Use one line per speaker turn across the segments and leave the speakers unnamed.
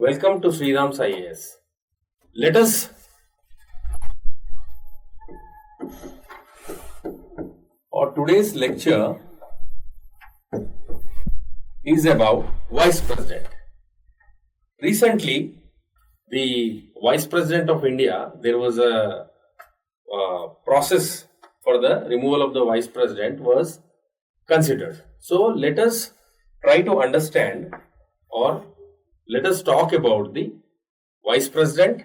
Welcome to Sriram's IAS. Let us our today's lecture is about Vice President. Recently, the Vice President of India, there was a process for the removal of the Vice President was considered. So let us try to understand, or let us talk about the Vice President,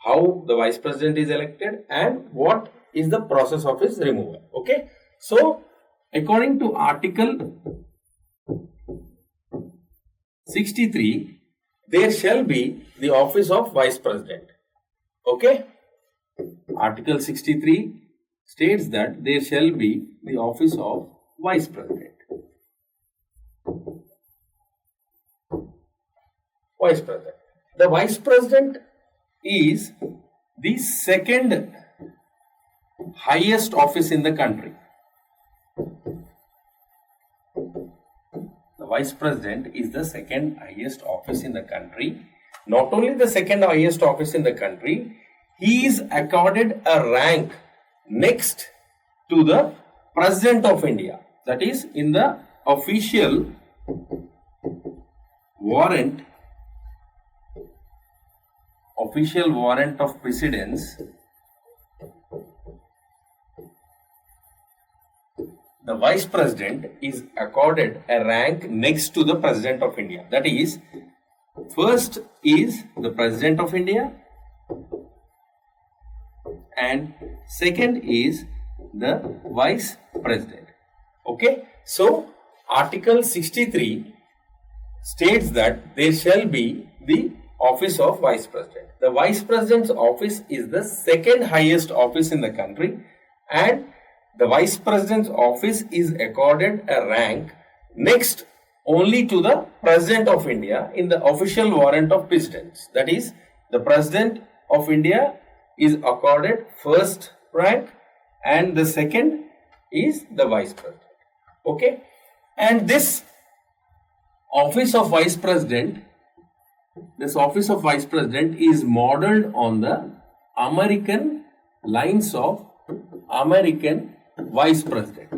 how the Vice President is elected, and what is the process of his removal. Okay. So according to Article 63, there shall be the office of Vice President. Okay. Article 63 states that there shall be the office of Vice President. Vice President. The Vice President is the second highest office in the country. The Vice President is the second highest office in the country. Not only the second highest office in the country, he is accorded a rank next to the President of India. That is, in the official warrant of precedence, the Vice President is accorded a rank next to the President of India. That is, first is the President of India and second is the Vice President. Okay. So, Article 63 states that there shall be the office of Vice President. The Vice President's office is the second highest office in the country, and the Vice President's office is accorded a rank next only to the President of India in the official warrant of precedence. That is, the President of India is accorded first rank and the second is the Vice President. Okay. And this office of Vice President is modeled on the American lines of American Vice President.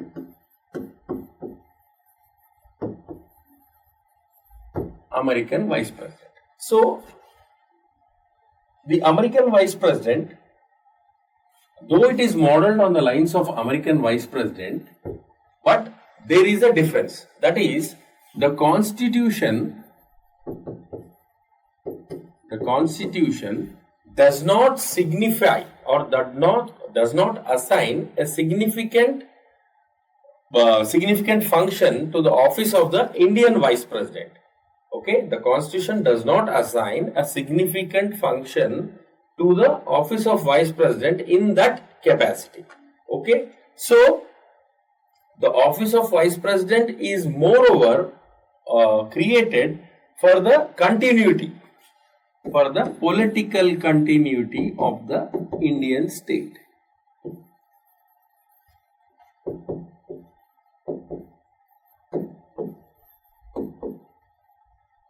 American Vice President. So, the American Vice President, though it is modeled on the lines of American Vice President, but there is a difference. That is, the Constitution does not signify or does not assign a significant function to the office of the Indian Vice President. Okay, the Constitution does not assign a significant function to the office of Vice President in that capacity. Okay, so the office of Vice President is moreover created for the continuity, for the political continuity of the Indian state.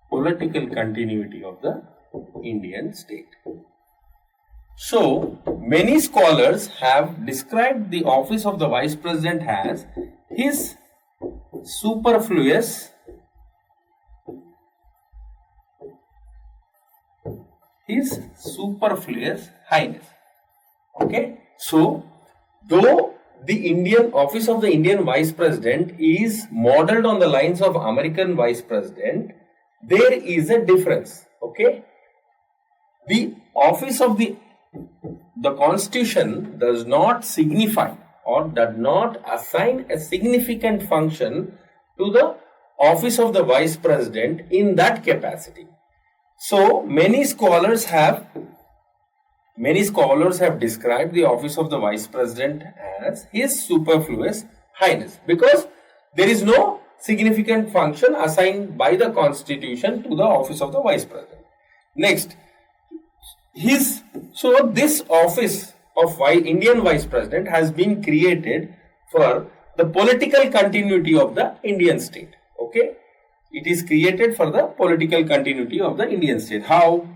Political continuity of the Indian state. So, many scholars have described the office of the Vice President as his superfluous highness. Okay. So, though the Indian office of the Indian Vice President is modeled on the lines of American Vice President, there is a difference. Okay. The office of the Constitution does not signify or does not assign a significant function to the office of the Vice President in that capacity. So many scholars have described the office of the Vice President as his superfluous highness, because there is no significant function assigned by the Constitution to the office of the Vice President. Next, this office of Indian Vice President has been created for the political continuity of the Indian state. Okay. It is created for the political continuity of the Indian state. How?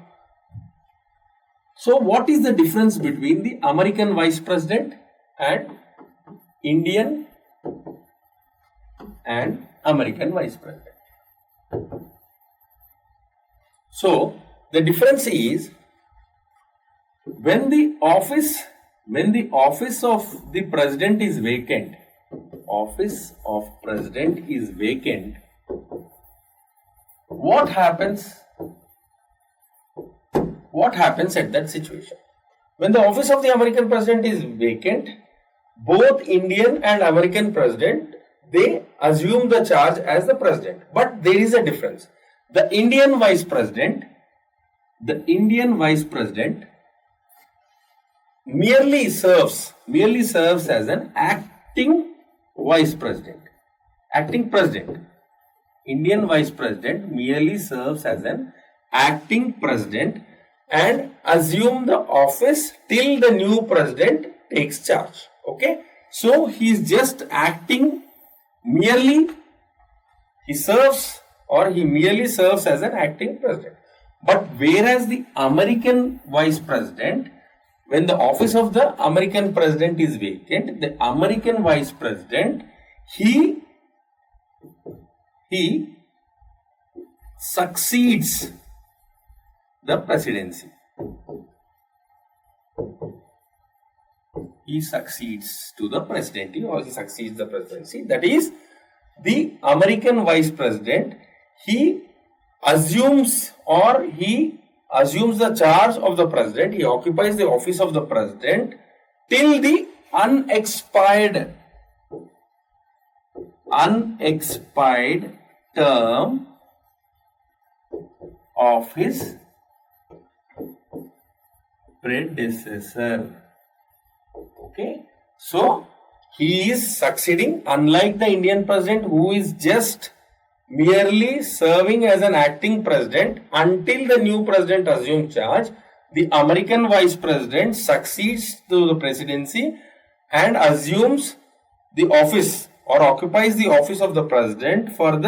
So what is the difference between the American Vice President and Indian and American Vice President? So the difference is when the office of the president is vacant, office of president is vacant, what happens? What happens at that situation? When the office of the American president is vacant, both Indian and American president, they assume the charge as the president. But there is a difference. The Indian vice president merely serves as an acting vice president, acting president. Indian vice president merely serves as an acting president and assume the office till the new president takes charge. Okay, so he is just acting merely. He merely serves as an acting president. But whereas the American vice president, when the office of the American president is vacant, the American vice president, he succeeds the presidency. He succeeds to the presidency, or he succeeds the presidency. That is, the American vice president, he assumes the charge of the president. He occupies the office of the president till the unexpired term of his predecessor. Okay, so he is succeeding, unlike the Indian president who is just merely serving as an acting president until the new president assumes charge. The American vice president succeeds to the presidency and assumes the office or occupies the office of the president for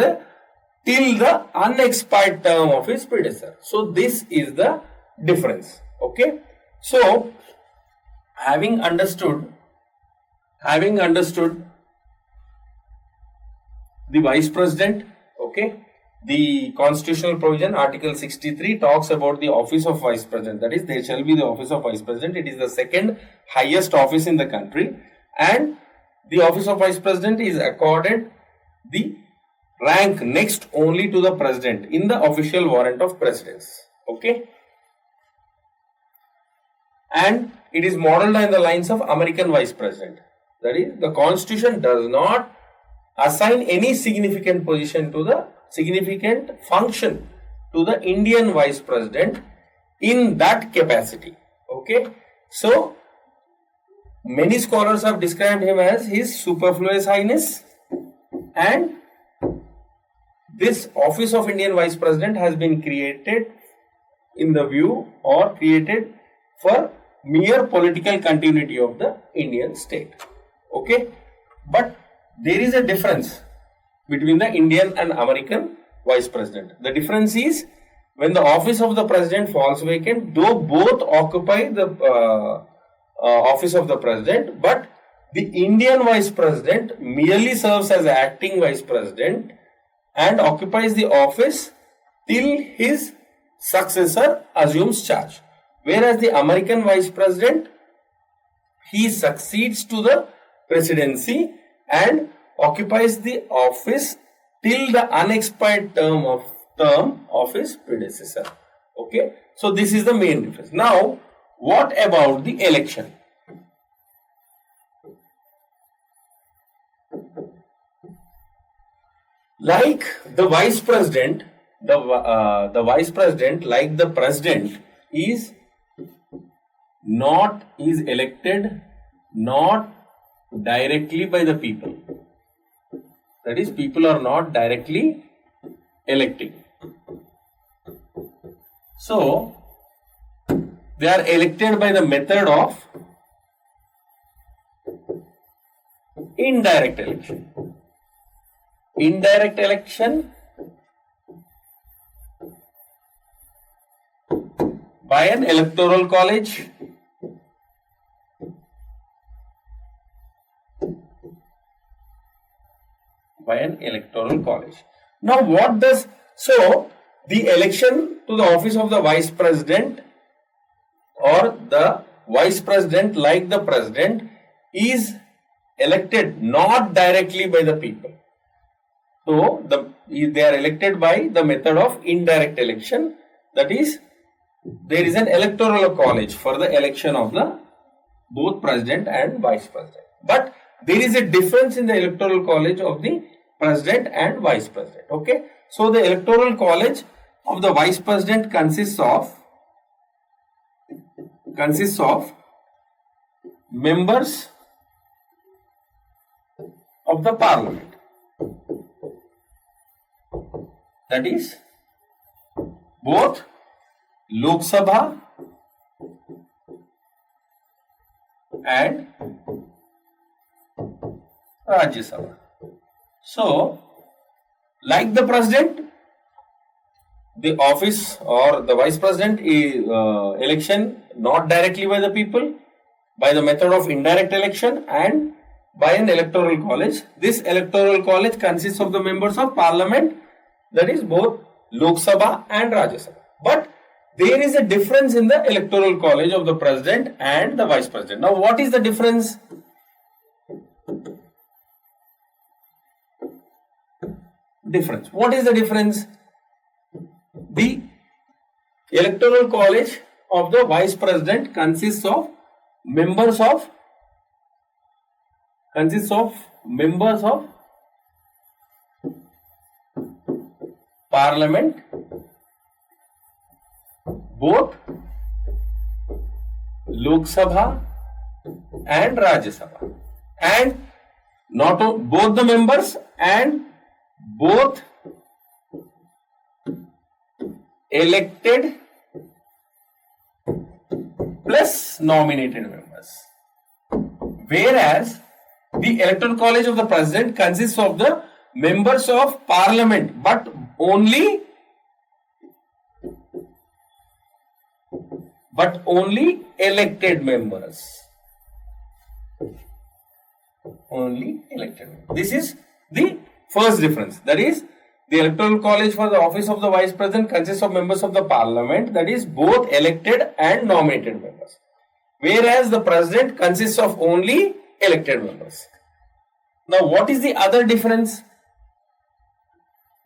till the unexpired term of his predecessor. So this is the difference. Okay, so having understood the vice president, okay, the constitutional provision article 63 talks about the office of vice president. That is, there shall be the office of vice president. It is the second highest office in the country, and the office of vice president is accorded the rank next only to the president in the official warrant of precedence. Okay, and it is modeled on the lines of American vice president. That is, the constitution does not assign any significant function to the Indian vice president in that capacity. Okay, so many scholars have described him as His Superfluous Highness, and this office of Indian vice president has been created in the view or created for mere political continuity of the Indian state. Okay, but there is a difference between the Indian and American vice president. The difference is when the office of the president falls vacant, though both occupy the office of the president, but the Indian vice president merely serves as acting vice president and occupies the office till his successor assumes charge. Whereas the American vice president, he succeeds to the presidency and occupies the office till the unexpired term of his predecessor. Okay, so this is the main difference. Now, what about the election? Like the vice president, the vice president, like the president, is elected not directly by the people. That is, people are not directly electing. So they are elected by the method of indirect election. Indirect election by an electoral college. By an electoral college. Now what does, so the election to the office of the vice president or the vice president like the president is elected not directly by the people. So they are elected by the method of indirect election, that is there is an electoral college for the election of the both president and vice president. But there is a difference in the electoral college of the president and vice president. Okay. So the electoral college of the vice president consists of members of the parliament. That is both Lok Sabha and Rajya Sabha. So, like the president, the office or the vice president is election not directly by the people, by the method of indirect election and by an electoral college. This electoral college consists of the members of parliament, that is both Lok Sabha and Rajya Sabha. But there is a difference in the electoral college of the president and the vice president. Now what is the difference? What is the difference? The electoral college of the vice president consists of members of parliament, both Lok Sabha and Rajya Sabha, and not both the members and both elected plus nominated members. Whereas the electoral college of the president consists of the members of parliament, but only elected members. Only elected members. This is the first difference. That is, the electoral college for the office of the vice president consists of members of the parliament, that is both elected and nominated members. Whereas the president consists of only elected members. Now what is the other difference?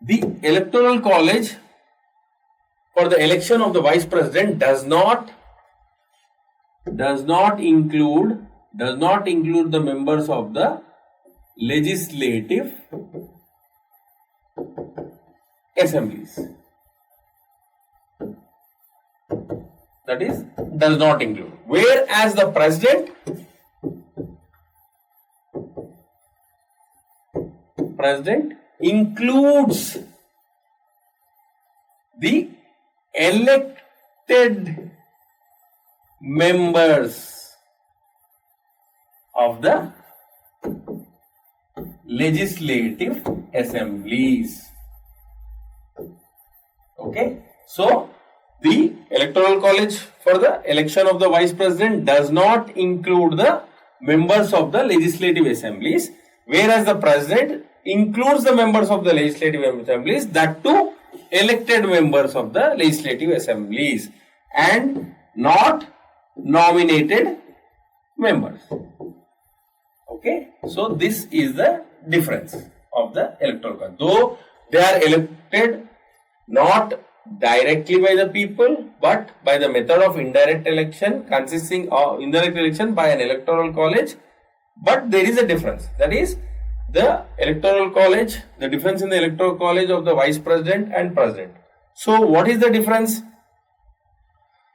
The electoral college for the election of the vice president does not include the members of the legislative assemblies. That is, does not include. Whereas the president includes the elected members of the legislative assemblies. Okay, so the electoral college for the election of the vice president does not include the members of the legislative assemblies, whereas the president includes the members of the legislative assemblies, that too elected members of the legislative assemblies and not nominated members. Okay, so this is the difference of the electoral college. Though they are elected not directly by the people, but by the method of indirect election, consisting of indirect election by an electoral college, but there is a difference. That is, the electoral college, the difference in the electoral college of the vice president and president. So what is the difference?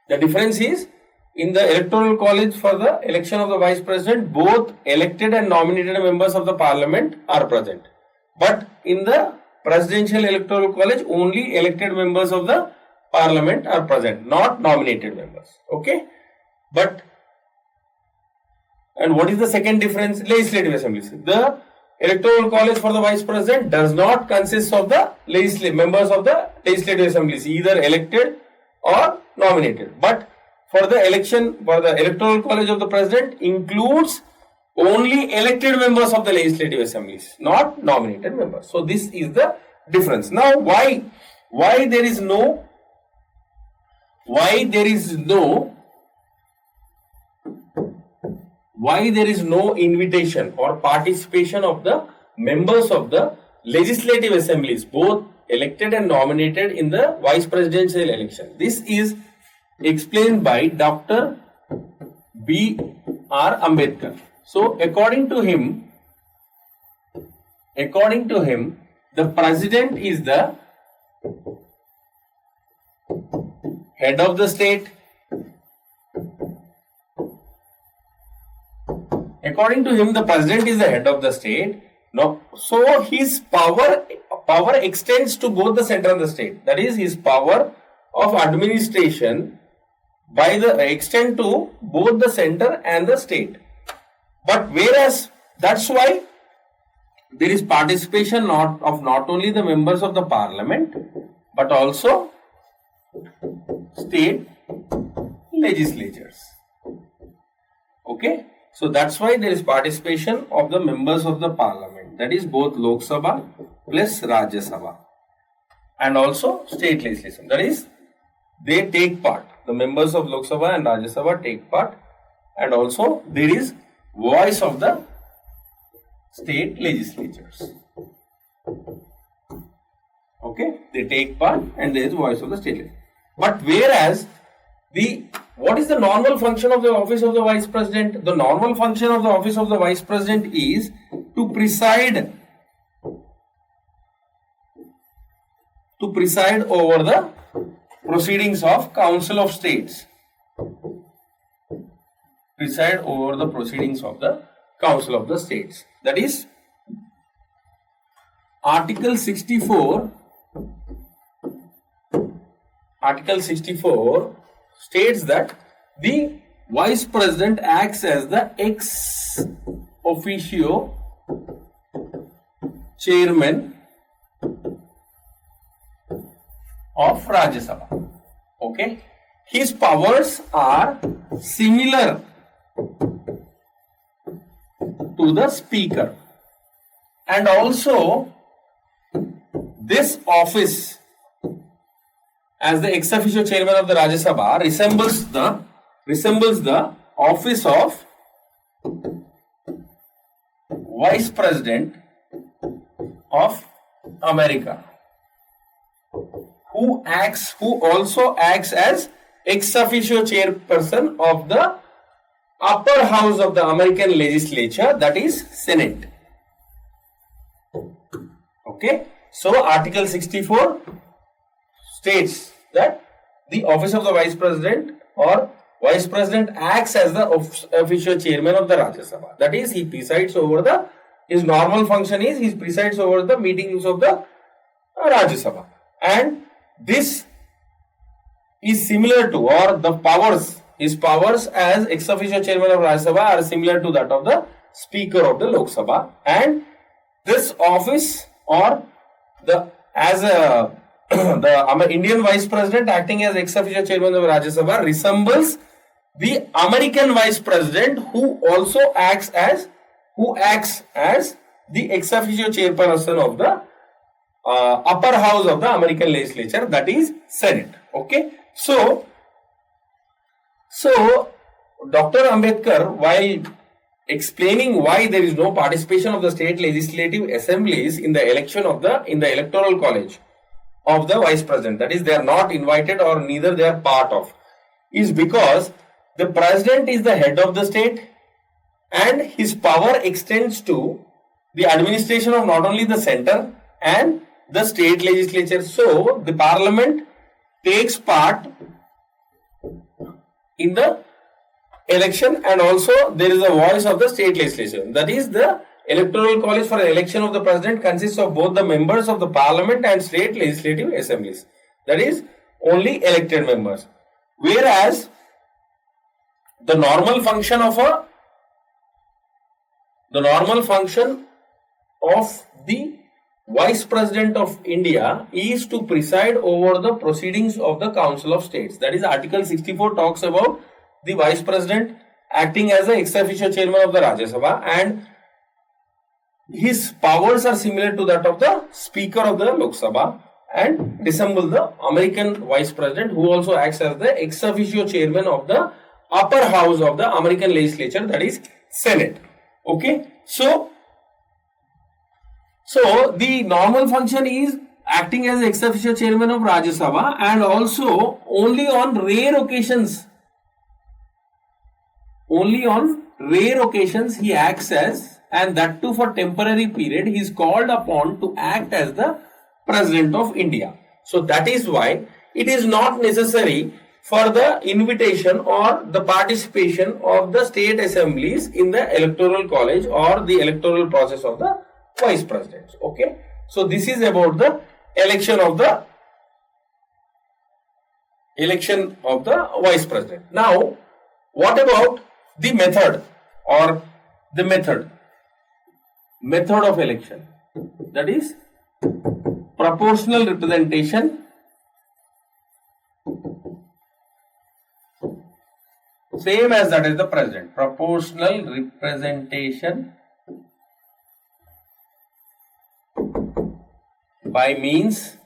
The difference is, in the electoral college for the election of the vice president, both elected and nominated members of the parliament are present. But in the presidential electoral college, only elected members of the parliament are present, not nominated members. Okay. But, and what is the second difference? Legislative assemblies. The electoral college for the vice president does not consist of the members of the legislative assemblies, either elected or nominated. But for the election, for the electoral college of the president includes only elected members of the legislative assemblies, not nominated members. So this is the difference. Now why there is no invitation or participation of the members of the legislative assemblies, both elected and nominated, in the vice presidential election? This is explained by Dr. B.R. Ambedkar. So according to him, the president is the head of the state. According to him, the president is the head of the state. No, so his power extends to both the center and the state. That is, his power of administration by the extent to both the center and the state. But whereas, that's why there is participation not only the members of the parliament but also state legislatures. Okay, so that's why there is participation of the members of the parliament, that is both Lok Sabha plus Rajya Sabha, and also state legislation, that is they take part. The members of Lok Sabha and Rajya Sabha take part, and also there is voice of the state legislatures. Okay, they take part and there is voice of the state legislature. But whereas what is the normal function of the office of the vice president? The normal function of the office of the vice president is to preside over the proceedings of Council of States. Preside over the proceedings of the Council of the States. That is, Article 64 states that the vice president acts as the ex officio chairman of Rajya Sabha. Okay, his powers are similar to the speaker, and also this office as the ex officio chairman of the Rajya Sabha resembles the office of vice president of America, who also acts as ex officio chairperson of the upper house of the American legislature, that is Senate. Okay, so Article 64 states that the office of the vice president or vice president acts as the official chairman of the Rajya Sabha. That is, he presides over his normal function is he presides over the meetings of the Rajya Sabha, and this is similar to, or the powers, his powers as ex officio chairman of Rajya Sabha are similar to that of the speaker of the Lok Sabha, and this office or the Indian vice president acting as ex officio chairman of Rajya Sabha resembles the American vice president, who acts as the ex officio chairperson of the upper house of the American legislature, that is Senate. Okay, so Dr. Ambedkar, while explaining why there is no participation of the state legislative assemblies in the election of in the electoral college of the vice president, that is, they are not invited or neither they are part of, is because the president is the head of the state and his power extends to the administration of not only the center and the state legislature. So the parliament takes part in the election, and also there is a voice of the state legislature. That is, the electoral college for the election of the president consists of both the members of the parliament and state legislative assemblies. That is, only elected members. Whereas the normal function of the Vice President of India is to preside over the proceedings of the Council of States. That is, Article 64 talks about the Vice President acting as the ex officio chairman of the Rajya Sabha, and his powers are similar to that of the Speaker of the Lok Sabha and resemble the American Vice President, who also acts as the ex officio chairman of the upper house of the American legislature, that is Senate. Okay, so the normal function is acting as ex officio chairman of Rajya Sabha, and also only on rare occasions he acts as, and that too for temporary period, he is called upon to act as the President of India. So that is why it is not necessary for the invitation or the participation of the state assemblies in the electoral college or the electoral process of the vice presidents. Okay, so this is about the election of the vice president. Now, what about the method or the method of election? That is proportional representation same as that is the president. Proportional representation by means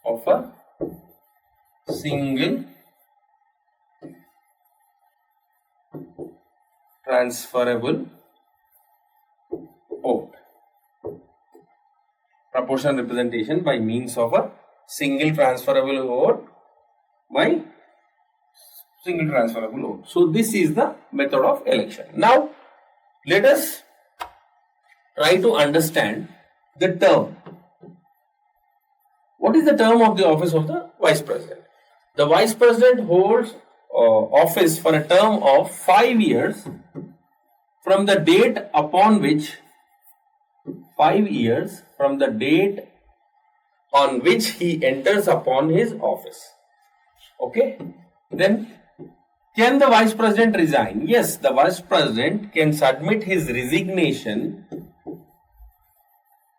of a single transferable vote. Proportional representation by means of a single transferable vote by single transferable vote. So this is the method of election. Now let us try to understand the term. What is the term of the office of the Vice President? The Vice President holds office for a term of 5 years from the date upon which 5 years from the date on which he enters upon his office. Okay, then can the Vice President resign? Yes, the Vice President can submit his resignation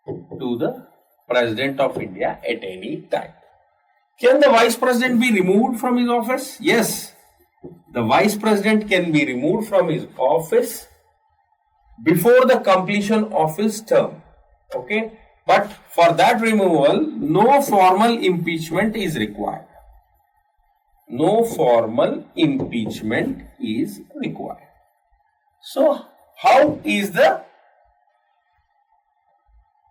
to the President of India at any time. Can the Vice President be removed from his office? Yes, the Vice President can be removed from his office before the completion of his term. Okay, but for that removal, no formal impeachment is required. No formal impeachment is required. So, how is the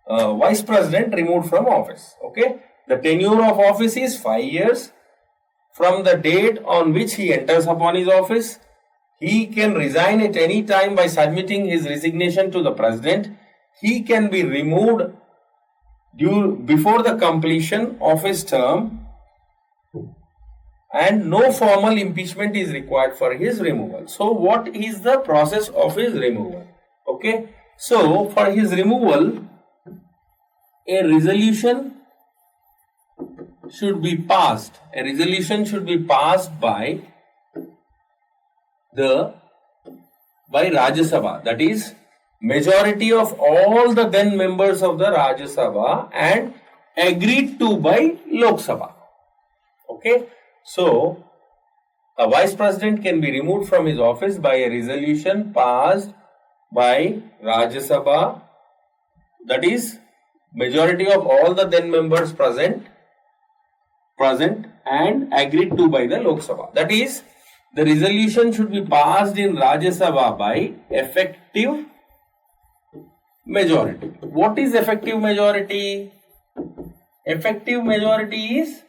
Vice President removed from office? Okay, the tenure of office is 5 years from the date on which he enters upon his office. He can resign at any time by submitting his resignation to the President. He can be removed before the completion of his term, and no formal impeachment is required for his removal. So, what is the process of his removal? Okay, so for his removal, a resolution should be passed. A resolution should be passed by Rajya Sabha, that is majority of all the then members of the Rajya Sabha, and agreed to by Lok Sabha. Okay, so a Vice President can be removed from his office by a resolution passed by Rajya Sabha, that is majority of all the then members present and agreed to by the Lok Sabha. That is, the resolution should be passed in Rajya Sabha by effective majority. What is effective majority? Effective majority is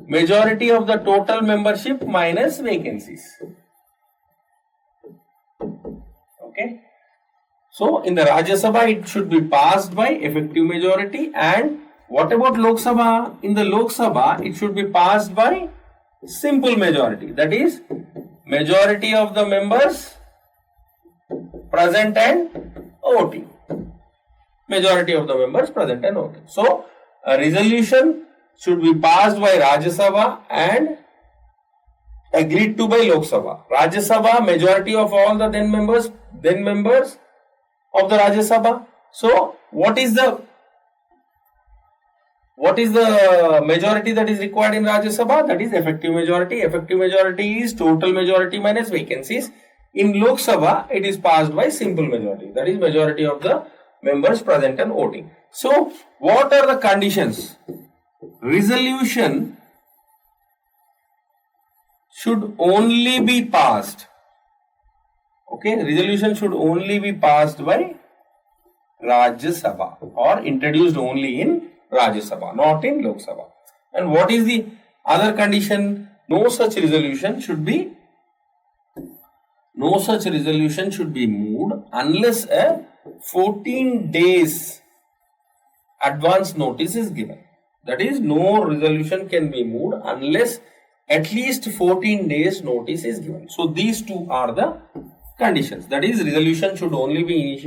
majority of the total membership minus vacancies. Okay. So, in the Rajya Sabha, it should be passed by effective majority. And what about Lok Sabha? In the Lok Sabha, it should be passed by simple majority. That is, majority of the members present and voting. Majority of the members present and voting. So, a resolution should be passed by Rajya Sabha and agreed to by Lok Sabha. Rajya Sabha, majority of all the then members of the Rajya Sabha. So what is the majority that is required in Rajya Sabha? That is effective majority. Effective majority is total majority minus vacancies. In Lok Sabha, it is passed by simple majority. That is majority of the members present and voting. So, what are the conditions? Resolution should only be passed. Okay, resolution should only be passed by Rajya Sabha or introduced only in Rajya Sabha, not in Lok Sabha. And what is the other condition? No such resolution should be moved unless a 14 days advance notice is given. That is, no resolution can be moved unless at least 14 days notice is given. So these two are the conditions. That is, resolution should only be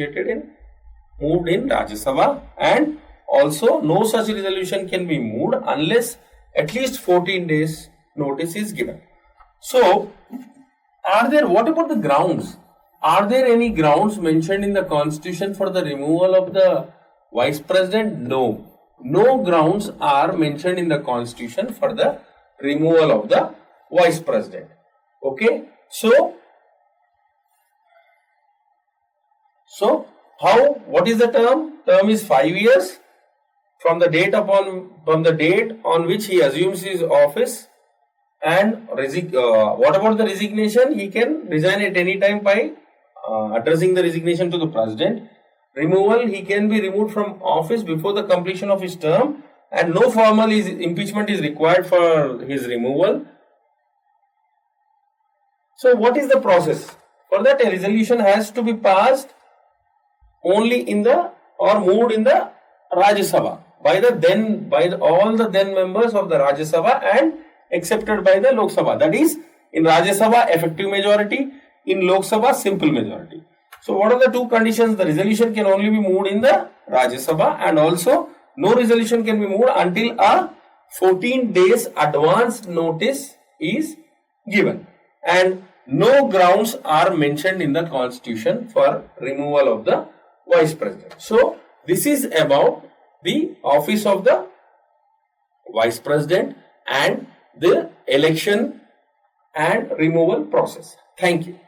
moved in Rajya Sabha, and also no such resolution can be moved unless at least 14 days notice is given. So, what about the grounds? Are there any grounds mentioned in the constitution for the removal of the vice president? No. No grounds are mentioned in the constitution for the removal of the vice president. Okay. So what is the term? Term is 5 years from the date on which he assumes his office. And what about the resignation? He can resign at any time by addressing the resignation to the president. Removal, he can be removed from office before the completion of his term, and no formal impeachment is required for his removal. So what is the process? For that, a resolution has to be passed only moved in the Rajya Sabha by all the then members of the Rajya Sabha and accepted by the Lok Sabha. That is, in Rajya Sabha, effective majority, in Lok Sabha, simple majority. So what are the two conditions? The resolution can only be moved in the Rajya Sabha, and also no resolution can be moved until a 14 days advance notice is given, and no grounds are mentioned in the constitution for removal of the vice president. So this is about the office of the vice president and the election and removal process. Thank you.